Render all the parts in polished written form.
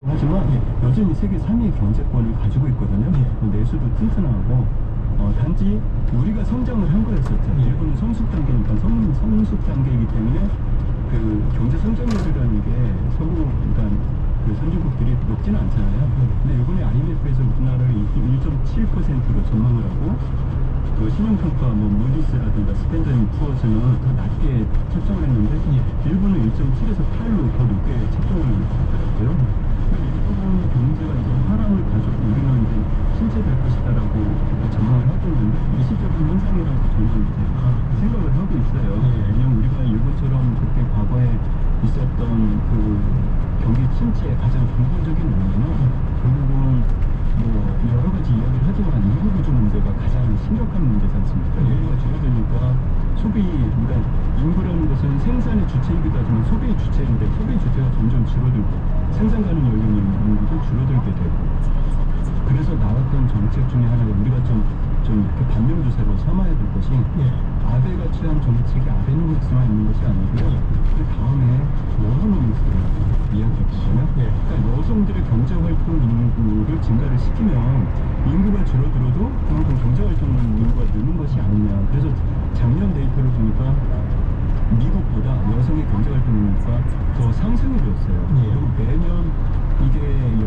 하지만 여전히 세계 3위 경제권을 가지고 있거든요. 내수도 튼튼하고 단지 우리가 성장을 한 거였었죠. 일본은 성숙 단계니까 성숙 단계이기 때문에 그 경제 성장률이라는 게 서구 그러니까 그 선진국들이 높지는 않잖아요. 근데 이번에 IMF에서 우리나라를 1.7%로 전망을 하고 그 신용평가 뭐 무디스라든가 스탠더드 푸어스는 더 낮게 책정을 했는데 일본은 1.7에서 8로 더 높게 책정을 했더라고요. 일본 경제가 이제 하락을 가지고 우리는 이제 침체될 것이다라고 전망을 하고 있는데 일시적인 현상이라고 저는 이제 생각을 하고 있어요. 왜냐면 우리가 일본처럼 그때 과거에 있었던 그 경기 침체의 가장 근본적인 원인은 결국은 뭐 여러 가지 이야기를 하지만 인구 구조 문제가 가장 심각한 문제지 않습니까? 인구가 줄어드니까 소비, 그러니까 인구라는 것은 생산의 주체이기도 하지만 소비의 주체인데 소비의 주체가 점점 줄어들고 생산 가능 연령 인구도 줄어들게 되고 그래서 나왔던 정책 중에 하나가 우리가 좀 이렇게 반면교사로 삼아야 될 것이 아베가 취한 정책이 아베노믹스만 있는 것이 아니고요. 그 다음에 여성노믹스를 이야기했거든요. 그러니까 여성들의 경제활동 인구를 증가를 시키면 인구가 줄어들어도 그만큼 경제활동 인구가 느는 것이 아니냐. 그래서 작년 데이터를 보니까 미국보다 여성의 경제활동 인구가 더 상승이 되었어요. 그리고 매년 이게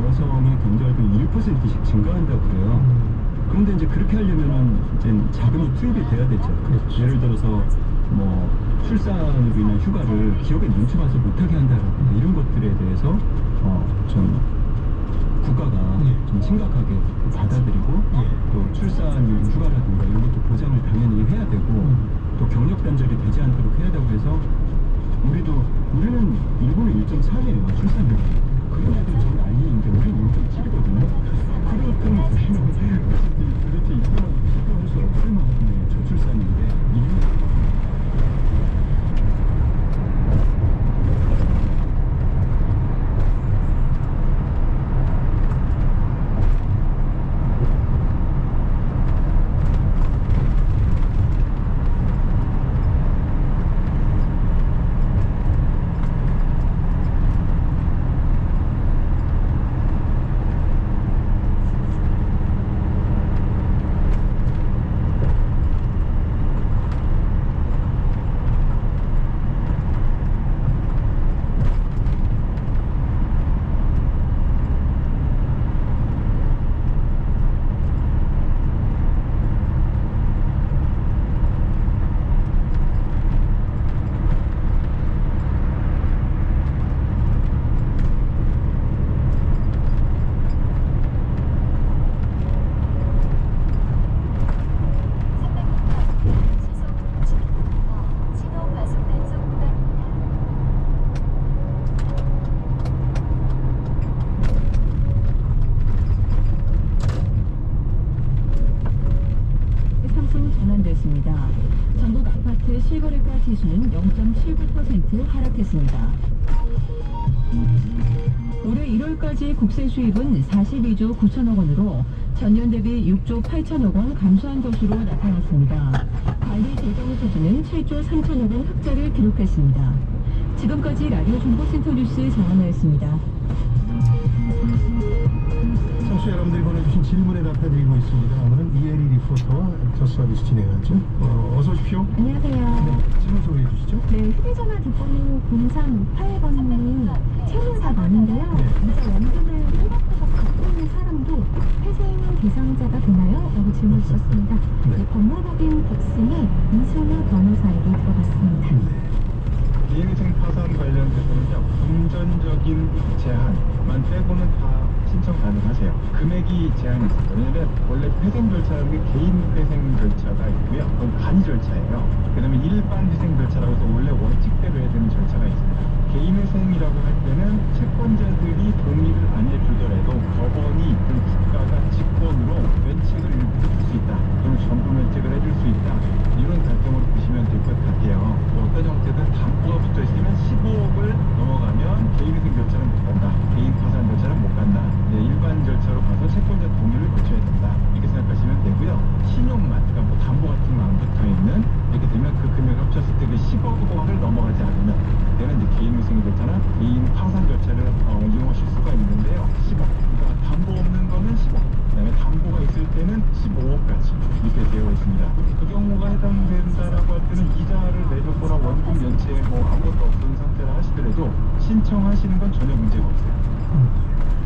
여성의 경제활동이 1%씩 증가한다고 그래요. 그런데 이제 그렇게 하려면은 이제 자금이 투입이 돼야 되죠. 그렇죠. 예를 들어서 뭐 출산으로 인한 휴가를 기업에 눈치 봐서 못하게 한다라든가 이런 것들에 대해서 좀 국가가 좀 심각하게 받아들이고 또 출산 휴가라든가 이런 것도 보장을 당연히 해야 되고 또 경력 단절이 되지 않도록 해야 되고 해서 우리는 일본은 1.3이에요 출산율이. 그런 애들 좀 난리인데 우리는 1.7이거든요. 그렇다면 도대체 이거할 수 없을 만큼의 저출산인데 전국 아파트 실거래가 지수는 0.79% 하락했습니다. 올해 1월까지 국세 수입은 42조 9천억 원으로 전년 대비 6조 8천억 원 감소한 것으로 나타났습니다. 관리 재정 소지는 7조 3천억 원 흑자를 기록했습니다. 지금까지 라디오 정보센터 뉴스 정한나였습니다. 청취자 여러분들이 보내주신 질문에 답해드리고 있습니다. 오늘은 이혜리 리포터와 저 서비스 진행하죠. 어서 오십시오. 안녕하세요. 네, 질문 소개해 주시죠. 네, 휴대전화 뒷번호 0358번님이 채무가 많은데요. 이제 원금을 꼬박꼬박 갚고 있는 사람도 회생 대상자가 되나요? 라고 질문 주셨습니다. 네, 법무법인 덕승의 이순우 변호사에게 들어봤습니다. 비행생 파산 관련돼서는요, 금전적인 제한만 빼고는 다 신청 가능하세요. 금액이 제한이 있습니다. 왜냐면 원래 회생 절차라는 게 개인 회생 절차가 있고요. 그건 간이 절차예요. 그 다음에 일반 회생 절차라고 해서 원래 원칙대로 해야 되는 절차가 있습니다. 개인 회생이라고 할 때는 채권자들이 동의를 안 해주더라도 법원이 국가가 직권으로 면책을 해줄 수 있다. 그럼 전부 면책을 해줄 수 있다. 이런 관점으로 보시면 될 것 같아요. 어떤 형태든 담보가 붙어 있으면 15억을 넘어가면 개인 회생 절차는 못 간다. 개인 파산 절차는 못 간다. 네, 일반 절차로 가서 채권자 동의를 거쳐야 된다. 이렇게 생각하시면 되고요. 신용만, 그러니까 뭐 담보 같은 거 안 붙어 있는 이렇게 되면 그 금액을 합쳤을 때 그 15억을 넘어가지 않으면 그때는 이제 개인 회생 절차나 개인 파산 절차를 이용하실 수가 이렇게 되어 있습니다. 그 경우가 해당된다라고 할 때는 이자를 내줬거나 원금 연체 뭐 아무것도 없는 상태라 하시더라도 신청하시는 건 전혀 문제가 없어요.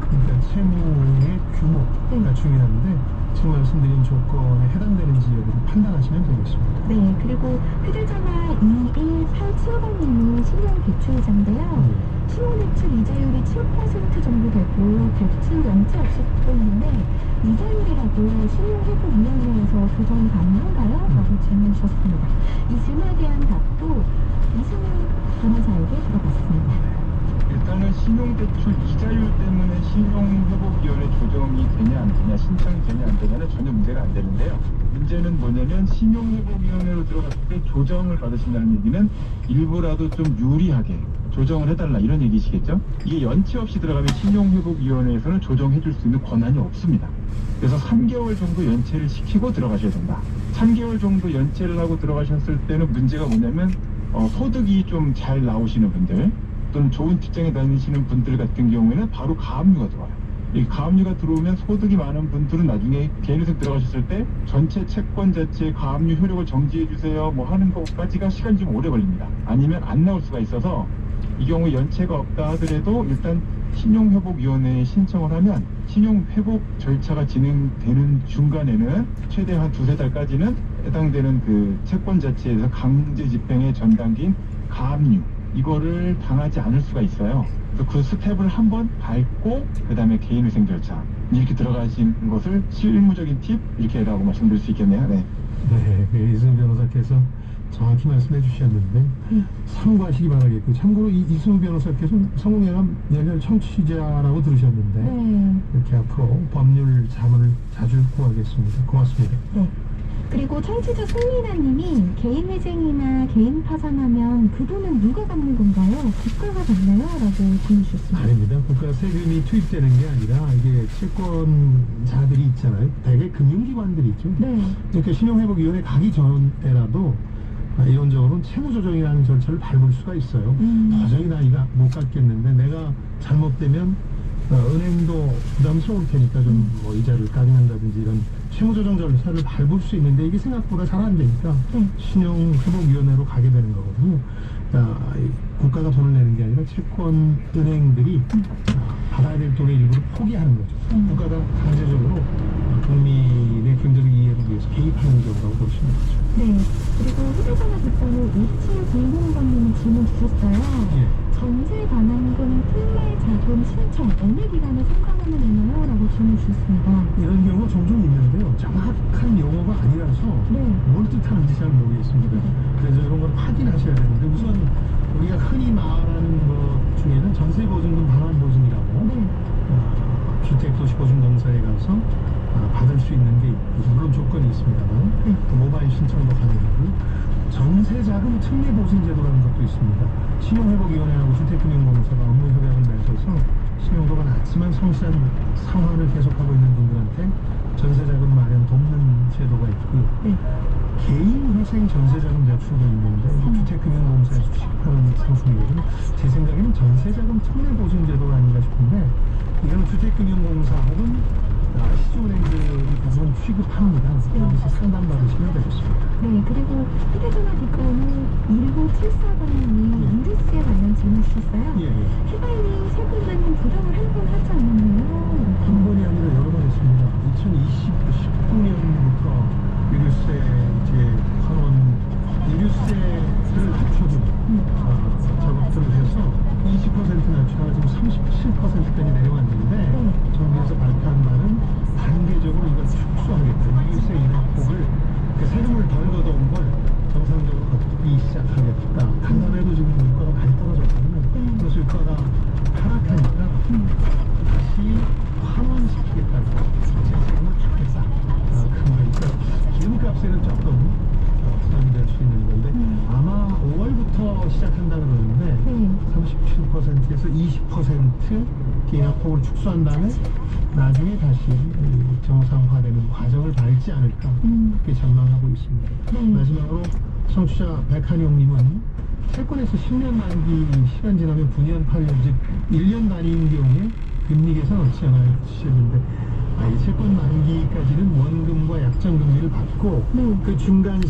그러니까 채무의 규모가 중요한데 지금 말씀드린 조건에 해당되는지 여부를 판단하시면 되겠습니다. 네, 그리고 휴대전화 2187번님이 신용대출자인데요. 신용대출 이자율이 7% 정도 되고 대출 연체 없이 받고 있는데 이자율이라도 신용회복위원회에서 조정 가능한가요? 라고 질문 주셨습니다. 이 질문에 대한 답도 이승훈 변호사에게 들어봤습니다. 일단은 신용대출 이자율 때문에 신용회복위원회 조정이 되냐 안 되냐, 신청이 되냐 안 되냐는 전혀 문제가 안 되는데요. 문제는 뭐냐면 신용회복위원회로 들어갔을 때 조정을 받으신다는 얘기는 일부라도 좀 유리하게 조정을 해달라 이런 얘기시겠죠? 이게 연체 없이 들어가면 신용회복위원회에서는 조정해줄 수 있는 권한이 없습니다. 그래서 3개월 정도 연체를 시키고 들어가셔야 된다. 3개월 정도 연체를 하고 들어가셨을 때는 문제가 뭐냐면 소득이 좀 잘 나오시는 분들 또는 좋은 직장에 다니시는 분들 같은 경우에는 바로 가압류가 들어와요. 이 가압류가 들어오면 소득이 많은 분들은 나중에 개인회생 들어가셨을 때 전체 채권 자체의 가압류 효력을 정지해 주세요 뭐 하는 것까지가 시간이 좀 오래 걸립니다. 아니면 안 나올 수가 있어서 이 경우 연체가 없다 하더라도 일단 신용회복위원회에 신청을 하면 신용회복 절차가 진행되는 중간에는 최대 한 2-3달까지는 해당되는 그 채권 자체에서 강제 집행의 전 단계인 가압류 이거를 당하지 않을 수가 있어요. 그래서 그 스텝을 한번 밟고 그 다음에 개인회생 절차 이렇게 들어가신 것을 실무적인 팁 이렇게라고 말씀드릴 수 있겠네요. 네. 네, 이승훈 변호사께서 정확히 말씀해 주셨는데 참고하시기 바라겠고 참고로 이승훈 변호사께서 성공회감 열렬 청취자라고 들으셨는데 네. 이렇게 앞으로 법률 자문을 자주 구하겠습니다. 고맙습니다. 네. 그리고 청취자 송민아님이 개인회생이나 개인 파산하면 그 돈은 누가 갚는 건가요? 국가가 갚나요? 라고 질문 주셨습니다. 아닙니다. 국가 세금이 투입되는 게 아니라 이게 채권자들이 있잖아요. 대개 금융기관들이 있죠. 네. 그러니까 신용회복위원회 가기 전에라도 이론적으로는 채무조정이라는 절차를 밟을 수가 있어요. 도저히 나 이거 못 갚겠는데 내가 잘못되면 은행도 부담스러울 테니까 좀 뭐 이자를 깎는다든지 이런 채무조정 절차를 밟을 수 있는데 이게 생각보다 잘 안 되니까 신용회복위원회로 가게 되는 거거든요. 국가가 돈을 내는 게 아니라 채권 은행들이 받아야 될 돈의 일부를 포기하는 거죠. 국가가 강제적으로 국민의 경제적 이해를 위해서 개입하는 경우라고 보시면 되죠. 네. 그리고 휴대전화 뒷번호 2700번님이 질문 주셨어요. 예. 전세 반환금 특례 자금 신청 어느 기간에 선관하면 되나요? 라고 질문 주셨습니다. 이런 경우가 종종 있는데요. 정확한 용어가 아니라서 네. 뭘 뜻하는지 잘 모르겠습니다. 그래서 이런 걸 확인하셔야 되는데 우선 우리가 흔히 말하는 것 중에는 전세보증금 반환보증이라고 네. 주택도시보증공사에 가서 받을 수 있는 게 있고 물론 조건이 있습니다만 또 모바일 신청도 가능하고 전세자금 특례보증제도라는 것도 있습니다. 신용회복위원회하고 주택금융공사가 업무협약을 맺어서 신용도가 낮지만 성실한 상환을 계속하고 있는 분들한테 전세자금 마련 돕는 제도가 있고 네. 개인회생 전세자금 대출도 있는데 주택금융공사에서 취급하는 상품들은 제 생각에는 전세자금 특례보증제도가 아닌가 싶은데 이거는 주택금융공사 혹은 시중은행들이 대부분 취급합니다. 여기서 상담받으시면 되겠습니다. 네, 그리고 휴대전화 뒷번호 1974번님이 유류세 관련 질문 주셨어요. 예, 예. 휘발유 세금은 조정을 한 번 하지 않았나요? 한 번이 아니라 여러 번 했습니다. 2019년부터 유류세 유류세를 낮춰준 작업들을 해서 20% 낮추다가 지금 37%까지 내려왔는데 정부에서 발표한 바는 단계적으로 이걸 축소하겠다. 유류세 인하폭을 세금을 덜 걷어온 걸 정상적으로 걷기 시작하겠다. 단번에도 지금 물가가 많이 떨어졌거든요. 그래서 물가가 하락하니까 다시 환원시키겠다는 세금을 깎겠다. 그러니까 기름값에는 조금 부담이 될 수 있는 건데 아마 5월부터 시작한다 그러는데 37%에서 20% 인하폭을 축소한 다음에 나중에 다시 정상화되는 과정을 밟지 않을까 그렇게 전망하고 있습니다. 마지막으로 청취자 백한용님은 채권에서 10년 만기 시간 지나면 9년, 8년, 즉 1년 단위인 경우에 금리 계산 어찌 하나요? 주셨는데 이 채권 만기까지는 원금과 약 확정 금리를 받고 네. 그 중간